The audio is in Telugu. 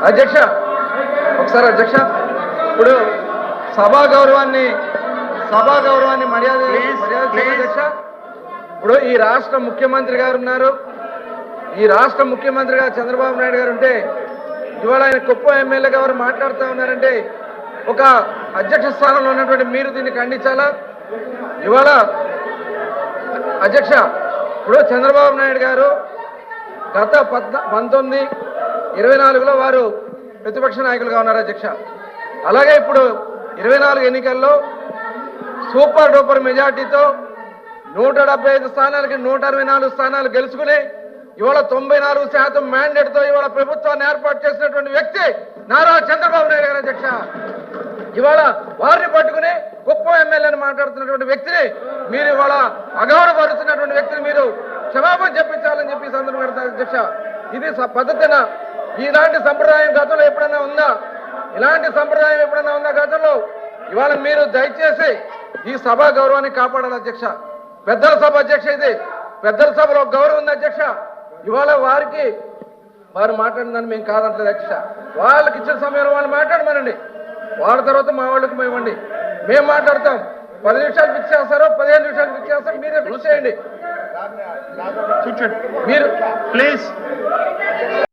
అధ్యక్ష ఒకసారి అధ్యక్ష ఇప్పుడు సభా గౌరవాన్ని మర్యాద అధ్యక్ష. ఇప్పుడు ఈ రాష్ట్ర ముఖ్యమంత్రి గారు ఉన్నారు, ఈ రాష్ట్ర ముఖ్యమంత్రి గారు చంద్రబాబు నాయుడు గారు ఉంటే ఇవాళ ఆయన కుప్పం ఎమ్మెల్యే గారు మాట్లాడుతూ ఉన్నారంటే ఒక అధ్యక్ష స్థానంలో ఉన్నటువంటి మీరు దీన్ని ఖండించాలా? ఇవాళ అధ్యక్ష ఇప్పుడు చంద్రబాబు నాయుడు గారు గత 1924లో వారు ప్రతిపక్ష నాయకులుగా ఉన్నారు అధ్యక్ష. అలాగే ఇప్పుడు 24 ఎన్నికల్లో సూపర్ డూపర్ మెజార్టీతో 175 స్థానాలకి 164 స్థానాలు గెలుచుకుని ఇవాళ 94% మ్యాండేట్తో ఇవాళ ప్రభుత్వాన్ని ఏర్పాటు చేసినటువంటి వ్యక్తి నారా చంద్రబాబు నాయుడు గారు అధ్యక్ష. ఇవాళ వారిని పట్టుకుని కుప్పం ఎమ్మెల్యేని మాట్లాడుతున్నటువంటి వ్యక్తిని మీరు ఇవాళ అగౌరవపరుస్తున్నటువంటి వ్యక్తిని మీరు క్షమాపణ చెప్పించాలని చెప్పి సందర్భం పెడతారు అధ్యక్ష. ఇది పద్ధతిన ఇలాంటి సంప్రదాయం గతంలో ఎప్పుడైనా ఉందా? ఇలాంటి సంప్రదాయం ఎప్పుడైనా ఉందా గతంలో? ఇవాళ మీరు దయచేసి ఈ సభ గౌరవాన్ని కాపాడాలి అధ్యక్ష. పెద్దల సభ అధ్యక్ష, ఇది పెద్దల సభలో గౌరవం ఉంది అధ్యక్ష. ఇవాళ వారు మాట్లాడిందని మేము కాదంటలేదు అధ్యక్ష. వాళ్ళకి ఇచ్చిన సమయంలో వాళ్ళు మాట్లాడమనండి, వాళ్ళ తర్వాత మా వాళ్ళకి మేము ఇవ్వండి, మేము మాట్లాడతాం. 10 నిమిషాలు ఫిక్స్ చేస్తారో 15 నిమిషాలు ఫిక్స్ చేస్తారో మీరే ఫిక్స్ చేయండి. మీరు ప్లీజ్